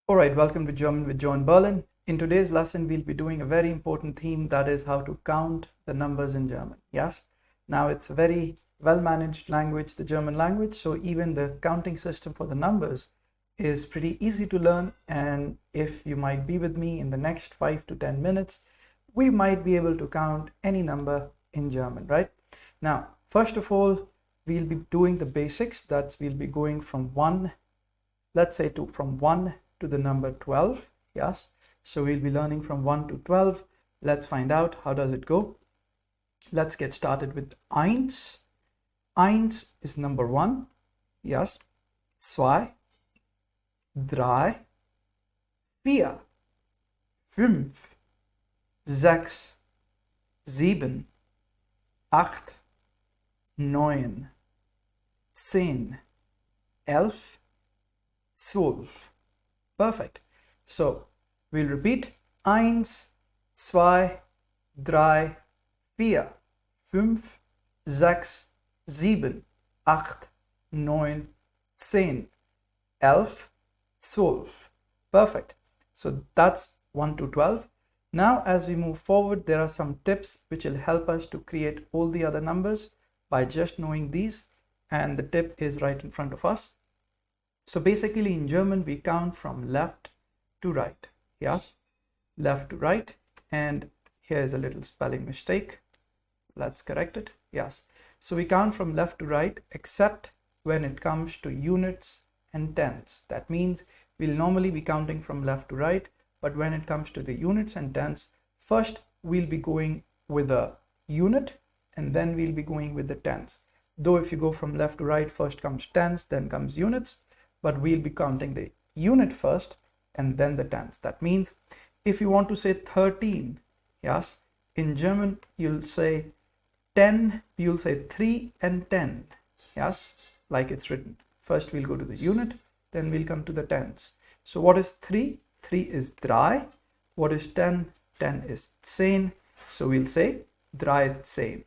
All right, welcome to German with John Berlin. In today's lesson, we'll be doing a very important theme, that is how to count the numbers in German. Yes, now it's a very well managed language, the German language, so even the counting system for the numbers is pretty easy to learn. And if you might be with me in the next 5 to 10 minutes, we might be able to count any number in German, right? Now, first of all, we'll be doing the basics. That's we'll be going from one, let's say from 1 to the number 12. Yes, so we'll be learning from 1 to 12. Let's find out how does it go. Let's get started with eins. Eins is number 1. Yes, zwei, drei, vier, fünf, sechs, sieben, acht, neun, 10, 11, 12. Perfect. So we'll repeat. Eins, zwei, drei, vier, fünf, sechs, sieben, acht, neun, 10, 11, 12. Perfect. So that's 1 to 12. Now as we move forward, there are some tips which will help us to create all the other numbers by just knowing these, and the tip is right in front of us. So basically in German we count from left to right. Yes, left to right, and here is a little spelling mistake. Let's correct it. Yes, so we count from left to right except when it comes to units and tenths. That means we'll normally be counting from left to right, but when it comes to the units and tenths, first we'll be going with a unit and then we'll be going with the tenths. Though if you go from left to right, first comes tenths, then comes units, but we'll be counting the unit first and then the tenths. That means if you want to say 13, yes, in German you'll say 10, you'll say 3 and 10, yes, like it's written. First we'll go to the unit, then we'll come to the tenths. So what is 3? 3 is drei. What is 10? 10 is 10. So we'll say 13.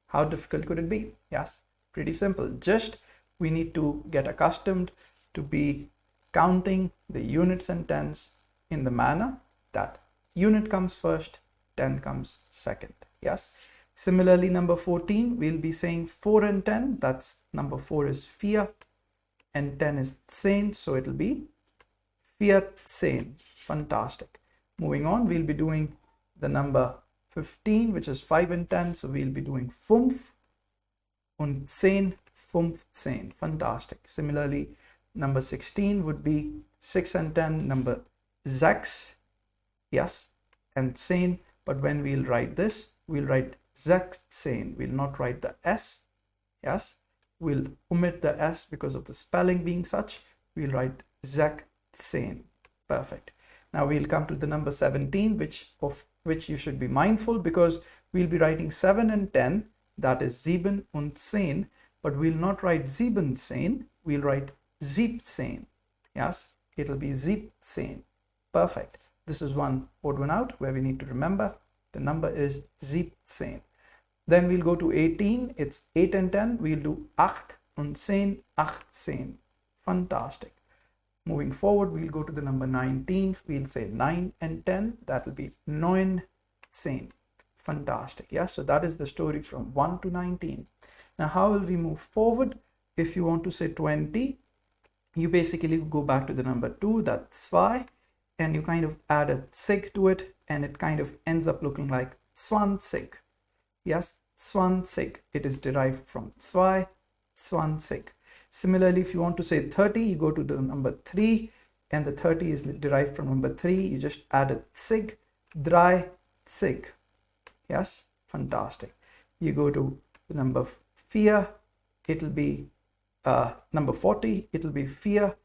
How difficult could it be? Yes, pretty simple. Just we need to get accustomed to be counting the units and tenths in the manner that unit comes first, 10 comes second. Yes. Similarly, number 14, we'll be saying 4 and 10. That's number 4 is vier and 10 is 10. So it'll be 14. Fantastic. Moving on, we'll be doing the number 15, which is 5 and 10. So we'll be doing 5 und 10, 15. Fantastic. Similarly, number 16 would be 6 and 10, number 6, yes, and 10. But when we'll write this, we'll write 16. We'll not write the S, yes. We'll omit the S because of the spelling being such. We'll write 16. Perfect. Now we'll come to the number 17, of which you should be mindful, because we'll be writing 7 and 10, that is 7 und 10, but we'll not write 17, we'll write 17. Yes, it'll be 17. Perfect. This is one odd one out where we need to remember the number is 17. Then we'll go to 18. It's 8 and 10. We'll do 8 und 10, 18. Fantastic. Moving forward, we'll go to the number 19. We'll say 9 and 10. That'll be 19. Fantastic. Yeah, so that is the story from 1 to 19. Now, how will we move forward? If you want to say 20, you basically go back to the number 2, that's zwei, and you kind of add a zig to it, and it kind of ends up looking like 20. Yes, 20. It is derived from zwei, 20. Similarly, if you want to say 30, you go to the number 3, and the 30 is derived from number 3. You just add a zig, 30. Yes, fantastic. You go to the number 4, it'll be number 40, it'll be 4,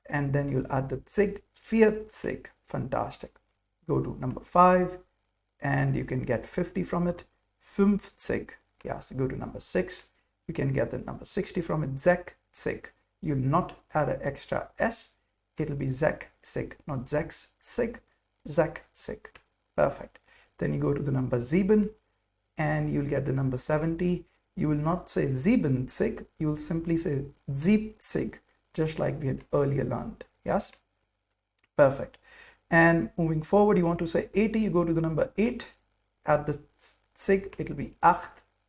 and then you'll add the zig, 40. Fantastic. Go to number 5, and you can get 50 from it, 50. Yes, go to number 6, you can get the number 60 from it, 60. You'll not add an extra S, it'll be 60, not 60, 60. Perfect. Then you go to the number 7, and you'll get the number 70. You will not say 70, you will simply say 70, just like we had earlier learned. Yes. Perfect. And moving forward, you want to say 80, you go to the number 8. Add the sig, it'll be 8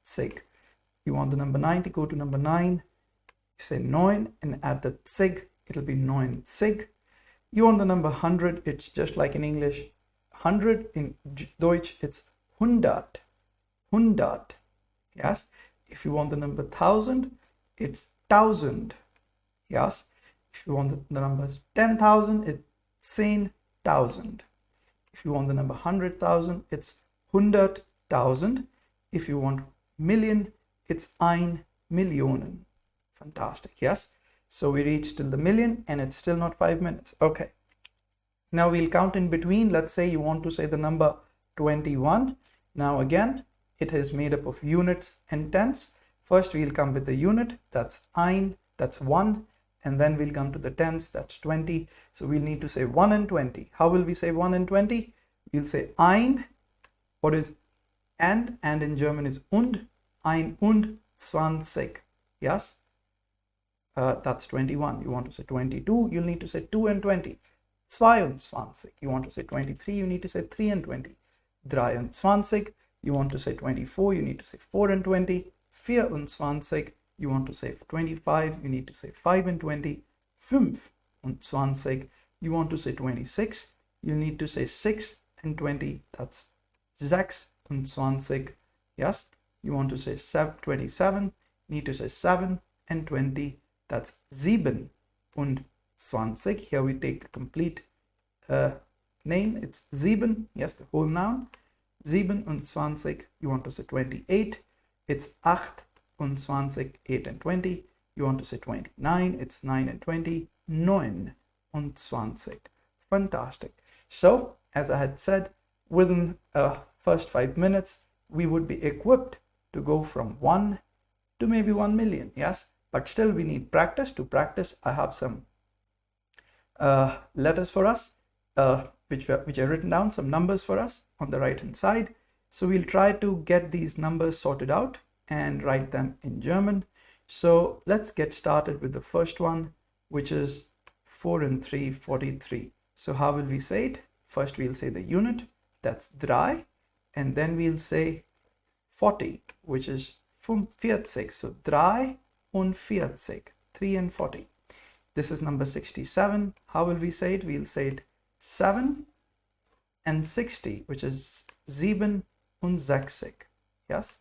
sig. You want the number 90, go to number 9. You say 9 and add the sig, it'll be 9 sig. You want the number 100, it's just like in English. 100 in Deutsch, it's 100. 100. Yes. If you want the number 1000, it's 1000. Yes. If you want the numbers 10,000, it's 10,000. If you want the number 100,000, it's 100,000. If you want million, it's 1 Millionen. Fantastic. Yes. So we reached till the million and it's still not 5 minutes. Okay. Now we'll count in between. Let's say you want to say the number 21. Now again, it is made up of units and tens. First we'll come with the unit, that's ein, that's 1, and then we'll come to the tens, that's 20. So we'll need to say 1 and 20. How will we say 1 and 20? We'll say ein, what is and in German is und, ein und 20. Yes, that's 21. You want to say 22, you'll need to say 2 and 20. 22. You want to say 23, you need to say 3 and 20. 23. You want to say 24, you need to say 4 and 20. 24. You want to say 25, you need to say 5 and 20. 25. You want to say 26, you need to say 6 and 20. That's 26. Yes. You want to say 27, you need to say 7 and 20. That's 27. Here we take the complete name. It's 7. Yes, the whole noun. 27. You want to say 28. It's 28. 8 and 20. You want to say 29. It's 9 and 20. 29. Fantastic. So, as I had said, within first 5 minutes, we would be equipped to go from 1 to maybe 1 million. Yes, but still we need practice. To practice, I have some letters for us, which are written down, some numbers for us on the right hand side. So we'll try to get these numbers sorted out and write them in German. So let's get started with the first one, which is 4 and 3, 43. So how will we say it? First we'll say the unit, that's 3, and then we'll say 40, which is 45. So 3 und 40, 3 and 40. This is number 67. How will we say it? We'll say it 7 and 60, which is 7 und 60. Yes.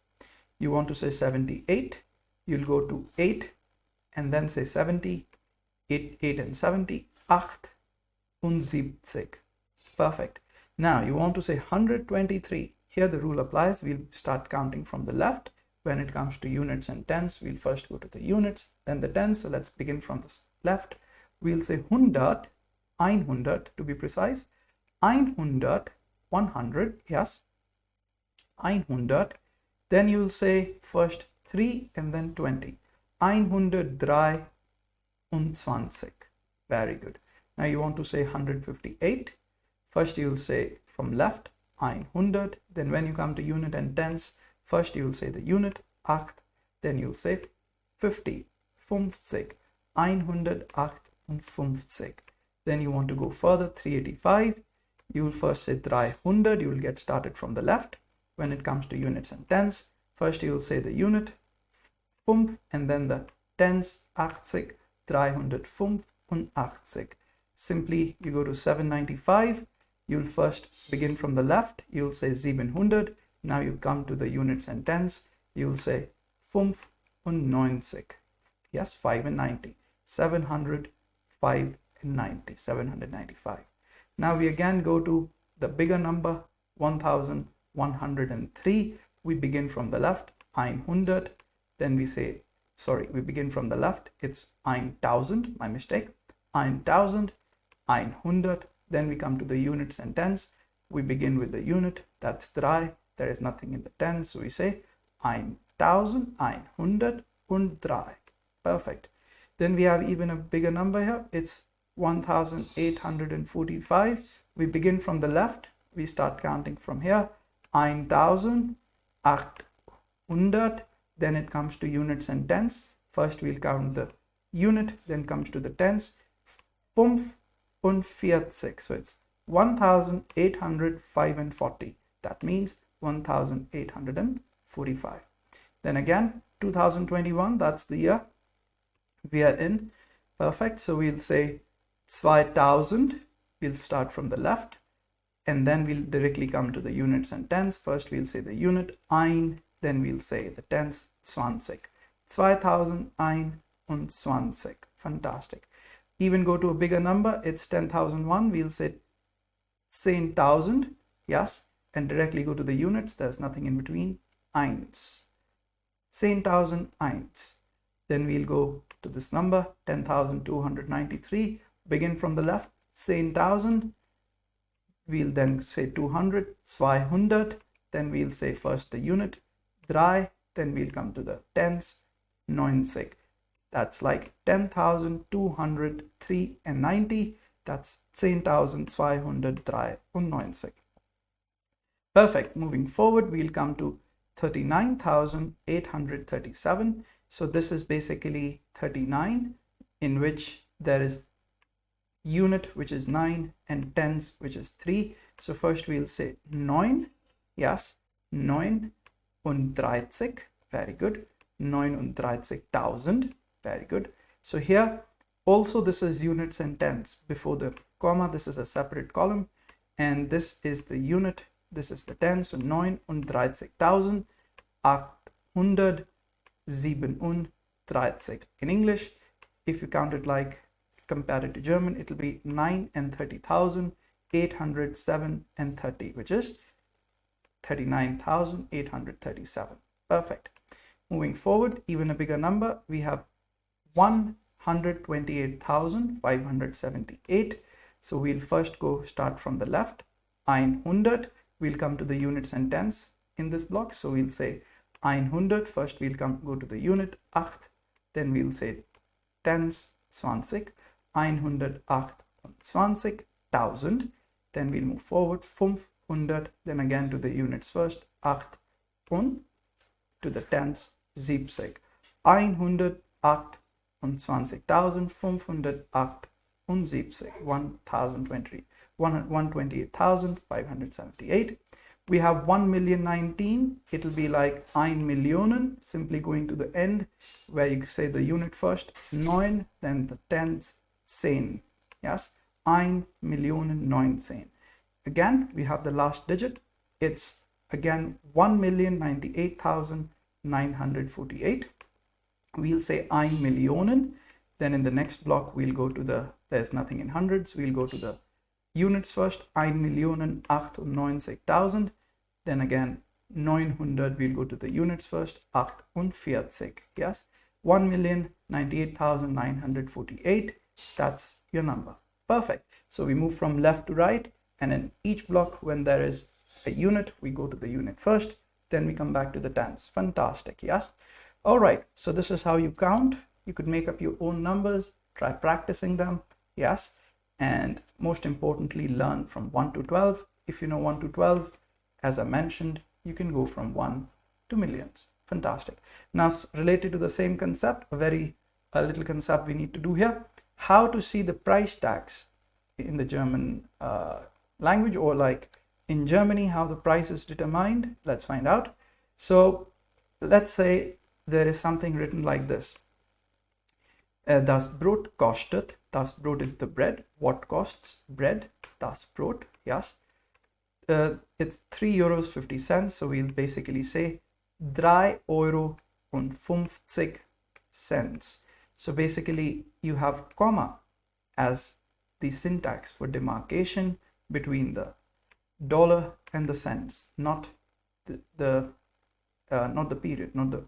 You want to say 78. You'll go to 8 and then say 70. 8 and 70. 78. Perfect. Now you want to say 123. Here the rule applies. We'll start counting from the left. When it comes to units and tens, we'll first go to the units, then the tens. So let's begin from the left. We'll say 100, 100 to be precise. 100, 100, yes. 100. Then you'll say first 3 and then 20. 123. Very good. Now you want to say 158. First you'll say from left 100. Then when you come to unit and tens, first you'll say the unit 8. Then you'll say 50. 50. 158. Then you want to go further, 385. You will first say 300. You will get started from the left. When it comes to units and tens, first you will say the unit 5 and then the tens 80, 385. Simply you go to 795. You will first begin from the left. You will say 700. Now you come to the units and tens. You will say 95. Yes, 5 and 90. 700, 5 and 90. 795. Now we again go to the bigger number 1103. We begin from the left 100. Then we say, sorry, we begin from the left. It's 1000. My mistake. 1000, 100. Then we come to the units and tens. We begin with the unit. That's 3. There is nothing in the tens. So we say 1103. Perfect. Then we have even a bigger number here. It's 1845. We begin from the left. We start counting from here. 1800. Then it comes to units and tens. First we'll count the unit, then comes to the tens. 85. 845. So it's 1845. That means 1845. Then again, 2021, that's the year we are in. Perfect. So we'll say 2000. We'll start from the left, and then we'll directly come to the units and tens. First, we'll say the unit ein, then we'll say the tens 20. 2021. Fantastic. Even go to a bigger number, it's 10,001. We'll say 10,000, yes, and directly go to the units. There's nothing in between. Eins. 10,000 eins. Then we'll go to this number, 10,293. Begin from the left, 10,000. We'll then say 200, 200. Then we'll say first the unit, 3. Then we'll come to the tens, 90. That's like 10,203 and 90. That's 10,293. Perfect. Moving forward, we'll come to 39,837. So this is basically 39, in which there is unit, which is 9, and tens, which is 3. So first we'll say 9. Yes, 39. Very good. 39,000. Very good. So here also this is units and tens. Before the comma, this is a separate column, and this is the unit, this is the tens. So 39,837. In English, if you count it like compare it to German, it will be 9 and 30,807 and 30, which is 39,837. Perfect. Moving forward, even a bigger number, we have 128,578. So we'll first start from the left. 100. We'll come to the units and tens in this block. So we'll say 100. First we'll go to the unit 8. Then we'll say tens 20. 128,000. Then we'll move forward 500. Then again to the units first 8 und to the tens 70. 128,578. 128,578. We have 1,019,000. It'll be like 1 Millionen, simply going to the end where you say the unit first 9, then the tens 10. Yes, 1,019,000. Again, we have the last digit. It's again 1,098,948. We'll say 1 Millionen. Then in the next block, we'll go to there's nothing in hundreds. We'll go to the units first. 1,098,000. Then again, 900. We'll go to the units first. 48. Yes, 1,098,948. That's your number. Perfect. So we move from left to right, and in each block, when there is a unit, we go to the unit first, then we come back to the tens. Fantastic. Yes. All right. So this is how you count. You could make up your own numbers, try practicing them. Yes. And most importantly, learn from 1 to 12. If you know 1 to 12, as I mentioned, you can go from 1 to millions. Fantastic. Now, related to the same concept, a little concept we need to do here. How to see the price tags in the German language, or like in Germany, how the price is determined. Let's find out. So let's say there is something written like this. Das Brot kostet. Das Brot is the bread. What costs bread? Das Brot. Yes. It's €3.50. So we'll basically say €3,50. So basically you have comma as the syntax for demarcation between the dollar and the cents, not the period, not the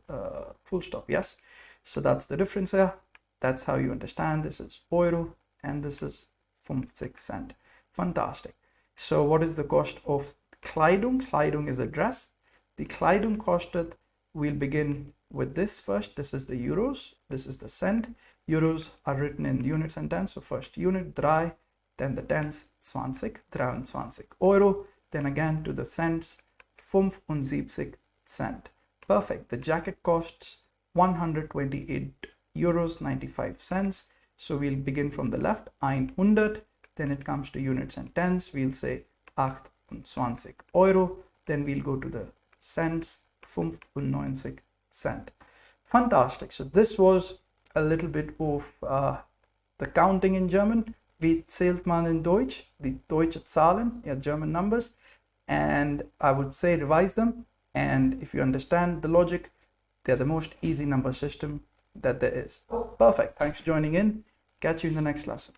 full stop. Yes. So that's the difference here. That's how you understand. This is euro and this is 50 cent. Fantastic. So what is the cost of Kleidung? Kleidung is a dress. The Kleidung kostet, we'll begin with this first. This is the euros. This is the cent. Euros are written in units and tens. So first unit 3, then the tens 20, 23 Euro. Then again to the cents 75 cent. Perfect. The jacket costs €128.95. So we'll begin from the left. 100. Then it comes to units and tens. We'll say 28 Euro. Then we'll go to the cents, 95 Cent. Fantastic. So this was a little bit of the counting in German. Wie zählt man in Deutsch? Die deutsche Zahlen, yeah, German numbers. And I would say revise them. And if you understand the logic, they're the most easy number system that there is. Perfect. Thanks for joining in. Catch you in the next lesson.